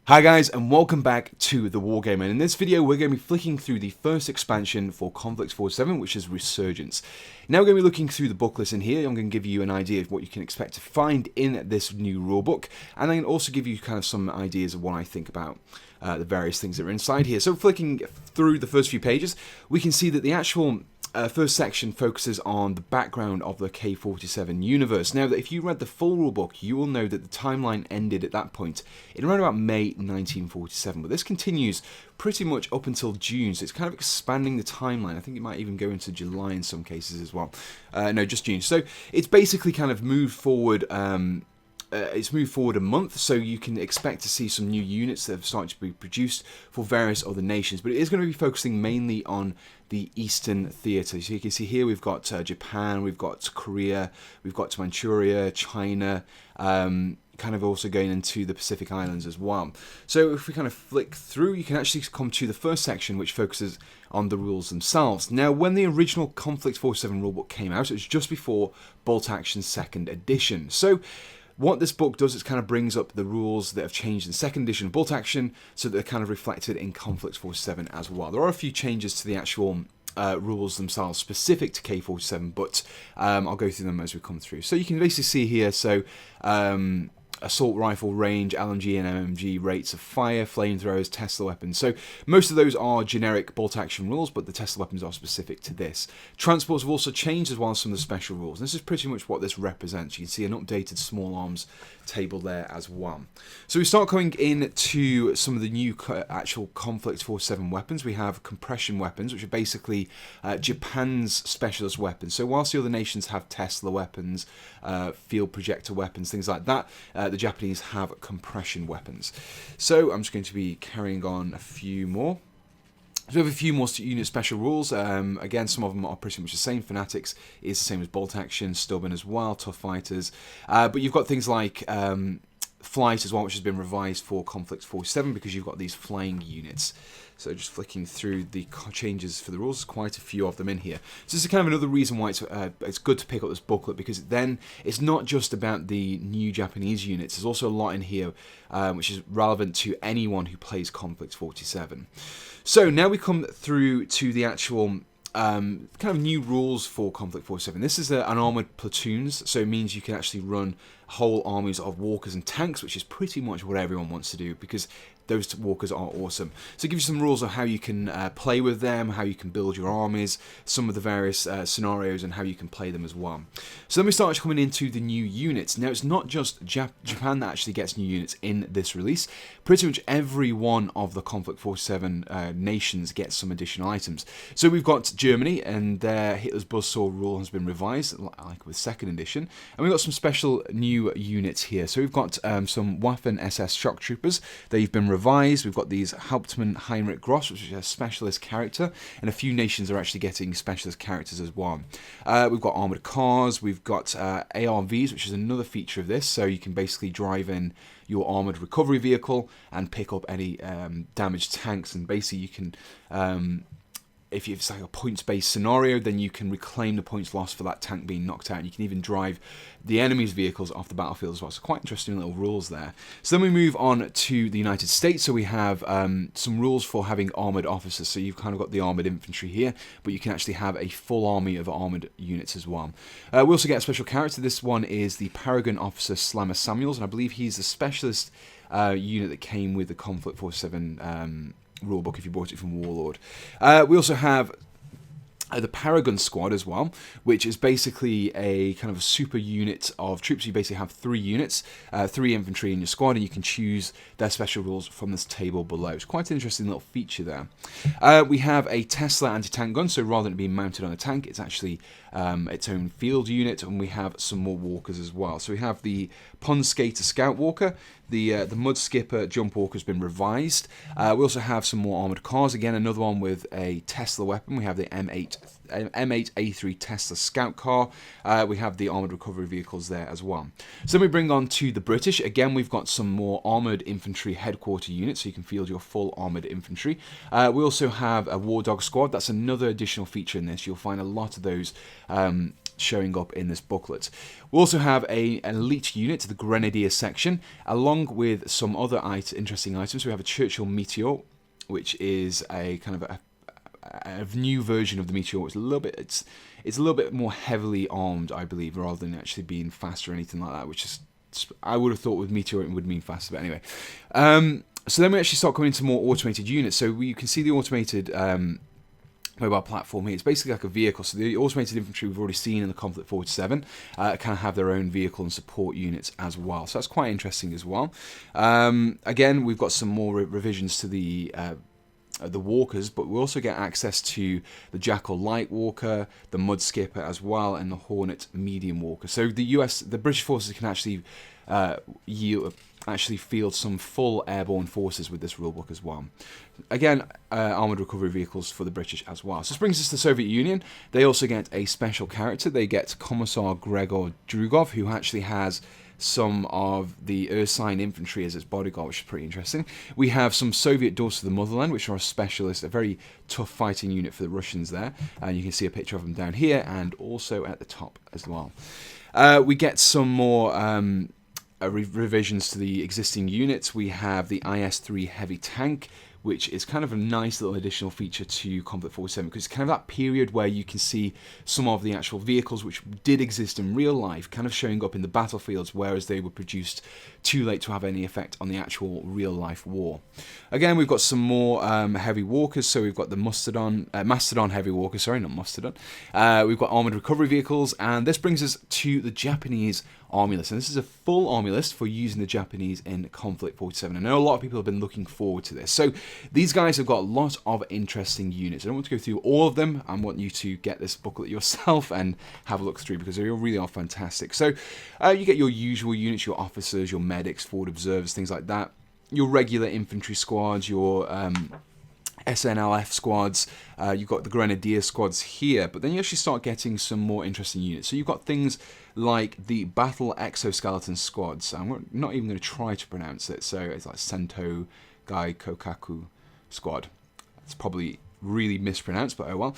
Hi guys, and welcome back to The Wargame, and in this video we're going to be flicking through the first expansion for Konflikt 47, which is Resurgence. Now we're going to be looking through the book list in here. I'm going to give you an idea of what you can expect to find in this new rulebook, and then also give you kind of some ideas of what I think about the various things that are inside here. So flicking through the first few pages, we can see that the actual first section focuses on the background of the K47 universe. Now, that if you read the full rulebook, you will know that the timeline ended at that point in around about May 1947. But this continues pretty much up until June, so it's kind of expanding the timeline. I think it might even go into July in some cases as well. No, just June. So it's basically kind of moved forward. It's moved forward a month, so you can expect to see some new units that have started to be produced for various other nations. But it is going to be focusing mainly on the Eastern theatre. So you can see here we've got Japan, we've got Korea, we've got Manchuria, China, kind of also going into the Pacific Islands as well. So if we kind of flick through, you can actually come to the first section, which focuses on the rules themselves. Now, when the original Konflikt 47 rulebook came out, it was just before Bolt Action 2nd edition. So what this book does is kind of brings up the rules that have changed in 2nd edition of Bolt Action, so that they're kind of reflected in Konflikt 47 as well. There are a few changes to the actual rules themselves specific to K47, but I'll go through them as we come through. So you can basically see here, so assault rifle range, LMG and MMG rates of fire, flamethrowers, Tesla weapons. So most of those are generic bolt action rules, but the Tesla weapons are specific to this. Transports have also changed as well as some of the special rules. And this is pretty much what this represents. You can see an updated small arms table there as well. So we start going into some of the new actual Konflikt 47 weapons. We have compression weapons, which are basically Japan's specialist weapons. So whilst the other nations have Tesla weapons, field projector weapons, things like that, the Japanese have compression weapons. So I'm just going to be carrying on a few more. So we have a few more unit special rules. Again, some of them are pretty much the same. Fanatics is the same as Bolt Action, Stubborn as well, Tough Fighters. But you've got things like Flight as well, which has been revised for Konflikt 47 because you've got these flying units. So just flicking through the changes for the rules, there's quite a few of them in here. So this is kind of another reason why it's good to pick up this booklet, because then it's not just about the new Japanese units. There's also a lot in here which is relevant to anyone who plays Konflikt 47. So now we come through to the actual kind of new rules for Konflikt 47. This is an armoured platoons, so it means you can actually run whole armies of walkers and tanks, which is pretty much what everyone wants to do, because those walkers are awesome. So it gives you some rules of how you can play with them, how you can build your armies, some of the various scenarios, and how you can play them as well. So then we start coming into the new units. Now, it's not just Japan that actually gets new units in this release. Pretty much every one of the Konflikt 47 nations gets some additional items. So we've got Germany, and their Hitler's Buzzsaw rule has been revised, like with 2nd edition. And we've got some special new units here. So we've got some Waffen SS shock troopers. They've been revised. We've got these Hauptmann Heinrich Gross, which is a specialist character, and a few nations are actually getting specialist characters as well. We've got armoured cars, we've got ARVs, which is another feature of this, so you can basically drive in your armoured recovery vehicle and pick up any damaged tanks, and basically you can if it's like a points-based scenario, then you can reclaim the points lost for that tank being knocked out. And you can even drive the enemy's vehicles off the battlefield as well. So quite interesting little rules there. So then we move on to the United States. So we have some rules for having armoured officers. So you've kind of got the armoured infantry here, but you can actually have a full army of armoured units as well. We also get a special character. This one is the Paragon Officer Slammer Samuels, and I believe he's the specialist unit that came with the Konflikt 47 rulebook if you bought it from Warlord. We also have the Paragon Squad as well, which is basically a kind of a super unit of troops. You basically have 3 units, 3 infantry in your squad, and you can choose their special rules from this table below. It's quite an interesting little feature there. We have a Tesla anti-tank gun, so rather than it being mounted on a tank, it's actually its own field unit, and we have some more walkers as well. So we have the Pond Skater Scout Walker, the Mud Skipper Jump Walker has been revised. We also have some more armoured cars, again another one with a Tesla weapon. We have the M8A3 Tesla Scout Car. We have the armoured recovery vehicles there as well. So then we bring on to the British. Again, we've got some more armoured infantry headquarter units, so you can field your full armoured infantry. We also have a War Dog Squad. That's another additional feature in this. You'll find a lot of those showing up in this booklet. We also have an elite unit, the Grenadier section, along with some other interesting items. We have a Churchill Meteor, which is a kind of a new version of the Meteor. It's a little bit more heavily armed, I believe, rather than actually being faster or anything like that, which is, I would have thought with Meteor it would mean faster, but anyway. So then we actually start coming into more automated units. So you can see the automated mobile platform here. It's basically like a vehicle. So the automated infantry we've already seen in the Konflikt 47 kind of have their own vehicle and support units as well. So that's quite interesting as well. Again, we've got some more revisions to the walkers, but we also get access to the Jackal Light Walker, the Mud Skipper as well, and the Hornet Medium Walker. So the British forces can actually field some full airborne forces with this rulebook as well. Again, armoured recovery vehicles for the British as well. So this brings us to the Soviet Union. They also get a special character. They get Commissar Gregor Drugov, who actually has some of the Ursine infantry as its bodyguard, which is pretty interesting. We have some Soviet Doors to the Motherland, which are a very tough fighting unit for the Russians there. And you can see a picture of them down here and also at the top as well. We get some more revisions to the existing units. We have the IS-3 heavy tank, which is kind of a nice little additional feature to Konflikt 47, because it's kind of that period where you can see some of the actual vehicles which did exist in real life kind of showing up in the battlefields, whereas they were produced too late to have any effect on the actual real life war. Again, we've got some more heavy walkers. So we've got the Mastodon heavy walker, sorry, not Mastodon. We've got armoured recovery vehicles, and this brings us to the Japanese army list. And this is a full army list for using the Japanese in Konflikt 47. I know a lot of people have been looking forward to this. So these guys have got a lot of interesting units. I don't want to go through all of them. I want you to get this booklet yourself and have a look through, because they really are fantastic. So you get your usual units, your officers, your medics, forward observers, things like that. Your regular infantry squads, your SNLF squads, you've got the Grenadier squads here, but then you actually start getting some more interesting units. So you've got things like the Battle Exoskeleton squads. I'm not even going to try to pronounce it, so it's like Sento Gai Kokaku squad. It's probably really mispronounced, but oh well.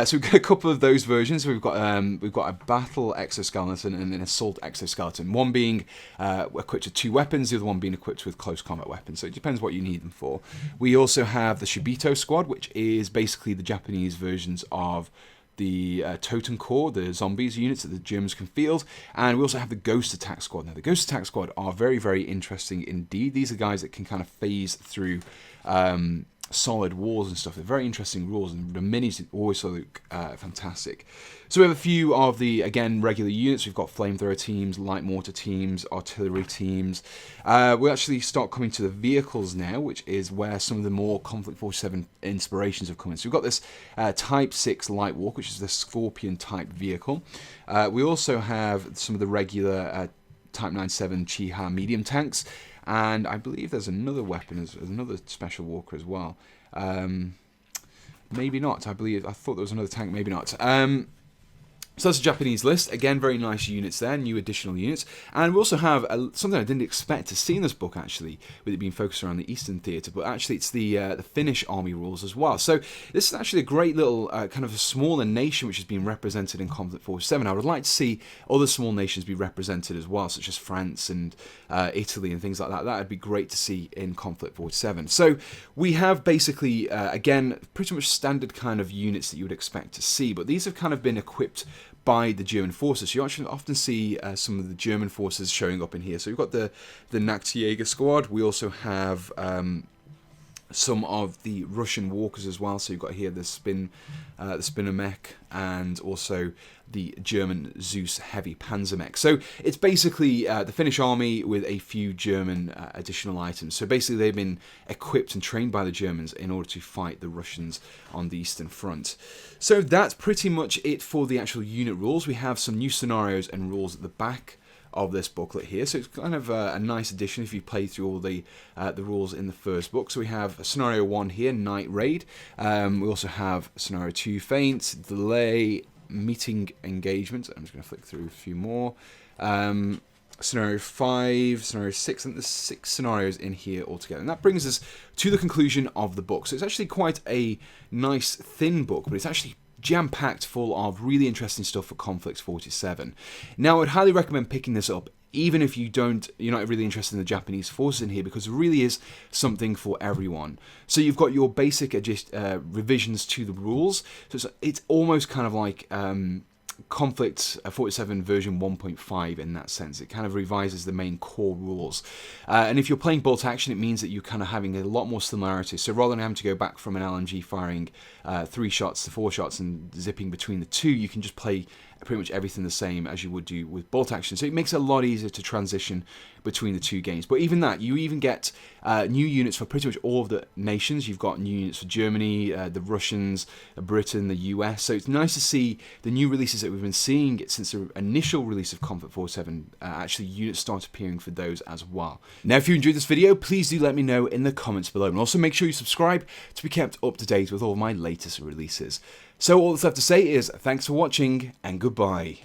So we've got a couple of those versions. We've got a Battle Exoskeleton and an Assault Exoskeleton. One being equipped with 2 weapons, the other one being equipped with close combat weapons. So it depends what you need them for. We also have the Shibito squad, which is basically the Japanese versions of the Totem Corps, the zombies units that the Germans can field. And we also have the Ghost Attack Squad. Now, the Ghost Attack Squad are very, very interesting indeed. These are guys that can kind of phase through solid walls and stuff. They're very interesting rules, and the minis always look fantastic. So we have a few of the, again, regular units. We've got flamethrower teams, light mortar teams, artillery teams. We actually start coming to the vehicles now, which is where some of the more Konflikt 47 inspirations have come in. So we've got this Type 6 Light Walk, which is the Scorpion type vehicle. We also have some of the regular Type 97 Chiha medium tanks. And I believe there's another weapon, there's another special walker as well. Maybe not, I thought there was another tank, maybe not. So that's a Japanese list. Again, very nice units there, new additional units. And we also have something I didn't expect to see in this book, actually, with it being focused around the Eastern Theatre, but actually it's the Finnish army rules as well. So this is actually a great little kind of a smaller nation which has been represented in Konflikt 47. I would like to see other small nations be represented as well, such as France and Italy and things like that. That would be great to see in Konflikt 47. So we have basically, again, pretty much standard kind of units that you would expect to see, but these have kind of been equipped by the German forces. So you actually often see some of the German forces showing up in here. So we've got the Nachtjäger squad. We also have some of the Russian walkers as well. So you've got here the Spinner mech, and also the German Zeus heavy panzer mech. So it's basically the Finnish army with a few German additional items. So basically they've been equipped and trained by the Germans in order to fight the Russians on the Eastern Front. So that's pretty much it for the actual unit rules. We have some new scenarios and rules at the back of this booklet here, so it's kind of a nice addition if you play through all the rules in the first book. So we have scenario 1 here, Night Raid. We also have scenario 2, Feint, Delay, Meeting Engagement. I'm just going to flick through a few more. Scenario 5, scenario 6, and there's 6 scenarios in here altogether. And that brings us to the conclusion of the book. So it's actually quite a nice thin book, but it's actually jam-packed full of really interesting stuff for Konflikt 47. Now, I'd highly recommend picking this up, even if you're not really interested in the Japanese forces in here, because it really is something for everyone. So you've got your basic revisions to the rules. So it's almost kind of like Konflikt 47 version 1.5 in that sense. It kind of revises the main core rules. And if you're playing bolt action, it means that you're kind of having a lot more similarities. So rather than having to go back from an LMG firing 3 shots to 4 shots and zipping between the two, you can just play pretty much everything the same as you would do with bolt action. So it makes it a lot easier to transition between the two games. But even that, you even get new units for pretty much all of the nations. You've got new units for Germany, the Russians, Britain, the US. So it's nice to see the new releases that we've been seeing since the initial release of Konflikt 47. Actually, units start appearing for those as well. Now, if you enjoyed this video, please do let me know in the comments below. And also make sure you subscribe to be kept up to date with all of my latest releases. So all that's left to say is thanks for watching and goodbye.